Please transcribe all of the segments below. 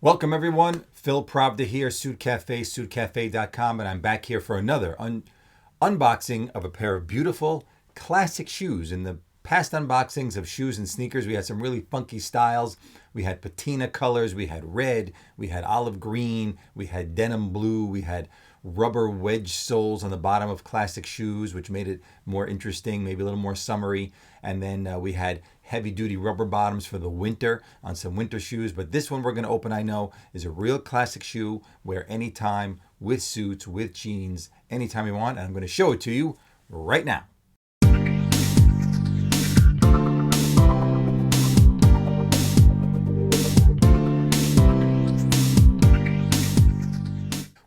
Welcome everyone, Phil Pravda here, Suit Cafe, suitcafe.com, and I'm back here for another unboxing of a pair of beautiful classic shoes. In the past unboxings of shoes and sneakers, we had some really funky styles. We had patina colors, we had red, we had olive green, we had denim blue, we had rubber wedge soles on the bottom of classic shoes, which made it more interesting, maybe a little more summery. And then we had heavy duty rubber bottoms for the winter on some winter shoes. But this one we're going to open, I know, is a real classic shoe. Wear anytime with suits, with jeans, anytime you want. And I'm going to show it to you right now.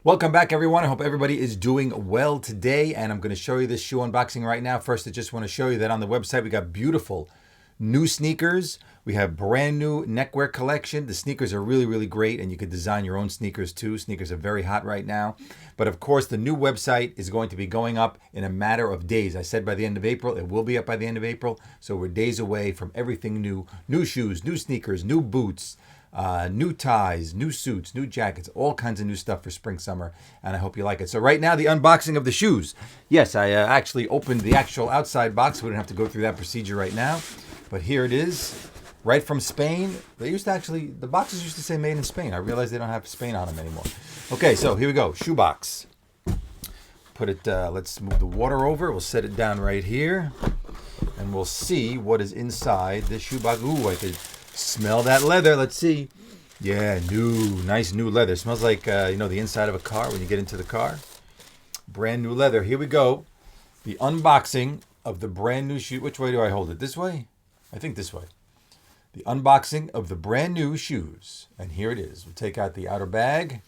Welcome back everyone. I hope everybody is doing well today, and I'm going to show you this shoe unboxing right now. First, I just want to show you that on the website we got beautiful new sneakers. We have brand new neckwear collection. The sneakers are really great, and you could design your own sneakers too. Sneakers are very hot right now. But of course, the new website is going to be going up in a matter of days. I said by the end of April. It will be up by the end of April. So we're days away from everything new. New shoes, new sneakers, new boots, new ties, new suits, new jackets, all kinds of new stuff for spring, summer, and I hope you like it. So right now, the unboxing of the shoes. Yes, I actually opened the actual outside box. We don't have to go through that procedure right now, but here it is, right from Spain. They used to actually, the boxes used to say made in Spain. I realize they don't have Spain on them anymore. Okay, so here we go, shoe box. Put it, let's move the water over. We'll set it down right here, and we'll see what is inside this shoe box. Ooh, I could smell that leather. Let's see. Yeah, nice new leather. Smells like, the inside of a car when you get into the car. Brand new leather. Here we go. The unboxing of the brand new shoe. Which way do I hold it? This way? I think this way. The unboxing of the brand new shoes. And here it is. We'll take out the outer bag.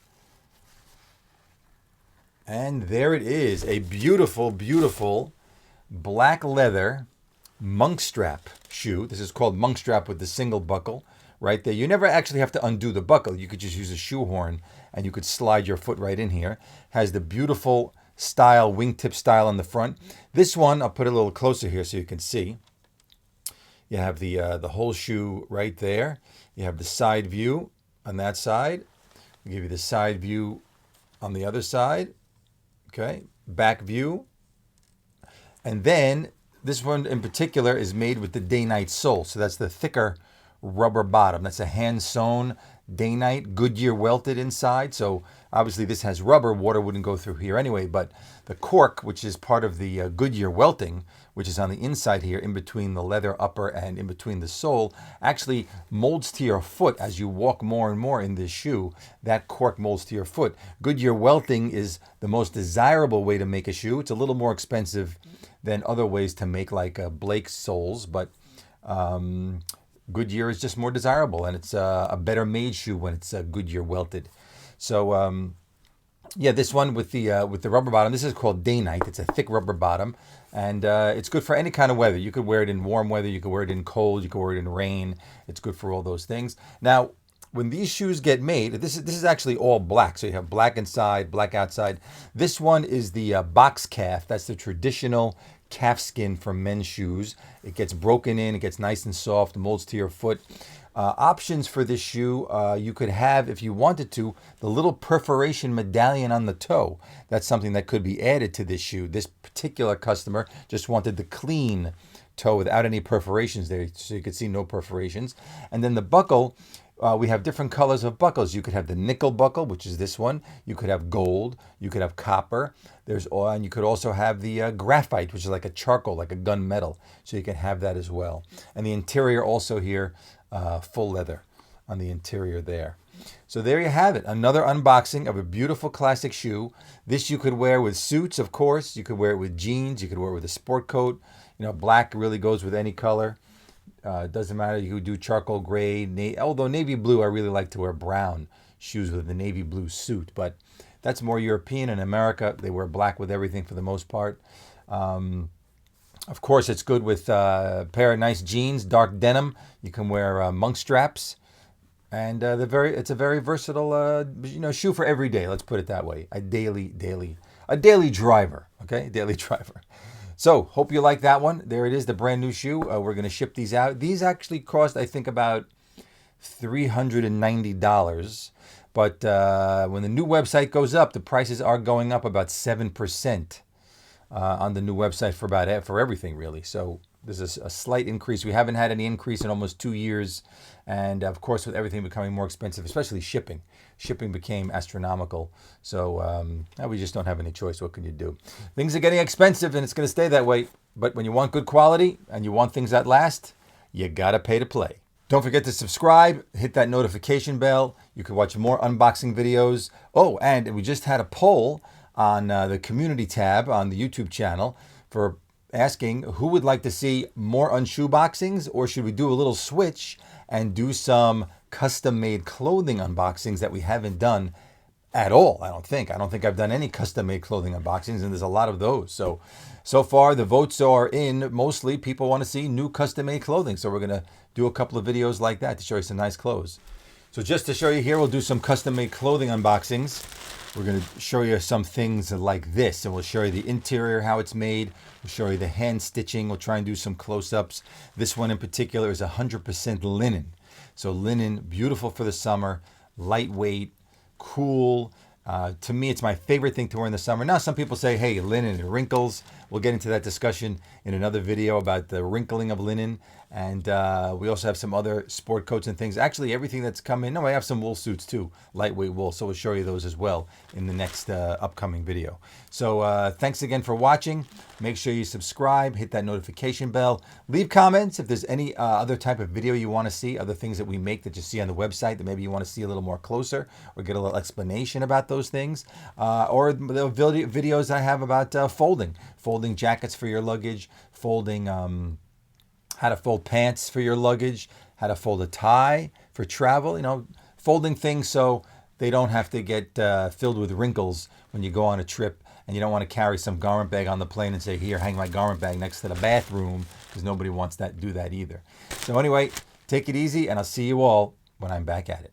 And there it is. A beautiful black leather monk strap shoe. This is called monk strap with the single buckle right there. You never actually have to undo the buckle. You could just use a shoehorn and you could slide your foot right in here. Has the beautiful style, wingtip style on the front. This one, I'll put it a little closer here so you can see. You have the whole shoe right there. You have the side view on that side. We'll give you the side view on the other side. Okay, back view. And then this one in particular is made with the dainite sole. So that's the thicker rubber bottom. That's a hand-sewn dainite, Goodyear welted inside. So obviously this has rubber. Water wouldn't go through here anyway. But the cork, which is part of the Goodyear welting, which is on the inside here, in between the leather upper and in between the sole, actually molds to your foot as you walk more and more in this shoe. That cork molds to your foot. Goodyear welting is the most desirable way to make a shoe. It's a little more expensive than other ways to make, like Blake soles, but Goodyear is just more desirable, and it's a better made shoe when it's Goodyear welted. So yeah, this one with the rubber bottom. This is called dainite. It's a thick rubber bottom, and it's good for any kind of weather. You could wear it in warm weather. You could wear it in cold. You could wear it in rain. It's good for all those things. Now, when these shoes get made, this is actually all black. So you have black inside, black outside. This one is the box calf. That's the traditional calf skin for men's shoes. It gets broken in, it gets nice and soft, molds to your foot. Options for this shoe, you could have, if you wanted to, the little perforation medallion on the toe. That's something that could be added to this shoe. This particular customer just wanted the clean toe without any perforations there, so you could see no perforations. And then the buckle, we have different colors of buckles. You could have the nickel buckle, which is this one. You could have gold. You could have copper. And you could also have the graphite, which is like a charcoal, like a gunmetal. So you can have that as well. And the interior also here, full leather on the interior there. So there you have it. Another unboxing of a beautiful classic shoe. This you could wear with suits, of course. You could wear it with jeans. You could wear it with a sport coat. Black really goes with any color. It doesn't matter. You could do charcoal gray, although navy blue, I really like to wear brown shoes with the navy blue suit, but that's more European. In America, they wear black with everything for the most part. Of course, it's good with a pair of nice jeans, dark denim. You can wear monk straps, and it's a very versatile shoe for every day. Let's put it that way. A daily driver. Okay, daily driver. So, hope you like that one. There it is, the brand new shoe. We're going to ship these out. These actually cost, I think, about $390. But when the new website goes up, the prices are going up about 7% on the new website for everything, really. So there's a slight increase. We haven't had any increase in almost 2 years. And of course, with everything becoming more expensive, especially shipping became astronomical. So now we just don't have any choice. What can you do? Things are getting expensive, and it's going to stay that way. But when you want good quality and you want things that last, you got to pay to play. Don't forget to subscribe, hit that notification bell. You can watch more unboxing videos. Oh, and we just had a poll on the community tab on the YouTube channel for asking who would like to see more unshoe boxings, or should we do a little switch and do some custom-made clothing unboxings that we haven't done at all. I don't think I've done any custom-made clothing unboxings, and there's a lot of those. So far the votes are in. Mostly people want to see new custom-made clothing, so we're going to do a couple of videos like that to show you some nice clothes. So just to show you here, we'll do some custom-made clothing unboxings. We're going to show you some things like this, and we'll show you the interior, how it's made. We'll show you the hand stitching. We'll try and do some close-ups. This one in particular is 100% linen. So linen, beautiful for the summer, lightweight, cool. To me, it's my favorite thing to wear in the summer. Now, some people say, hey, linen, it wrinkles. We'll get into that discussion in another video about the wrinkling of linen. And we also have some other sport coats and things. Actually, everything that's come in. No, I have some wool suits too, lightweight wool. So we'll show you those as well in the next upcoming video. So thanks again for watching. Make sure you subscribe, hit that notification bell. Leave comments if there's any other type of video you want to see, other things that we make that you see on the website that maybe you want to see a little more closer or get a little explanation about those things. Or the videos I have about folding jackets for your luggage, folding how to fold pants for your luggage, how to fold a tie for travel, folding things so they don't have to get filled with wrinkles when you go on a trip, and you don't want to carry some garment bag on the plane and say, here, hang my garment bag next to the bathroom, because nobody wants to do that either. So anyway, take it easy, and I'll see you all when I'm back at it.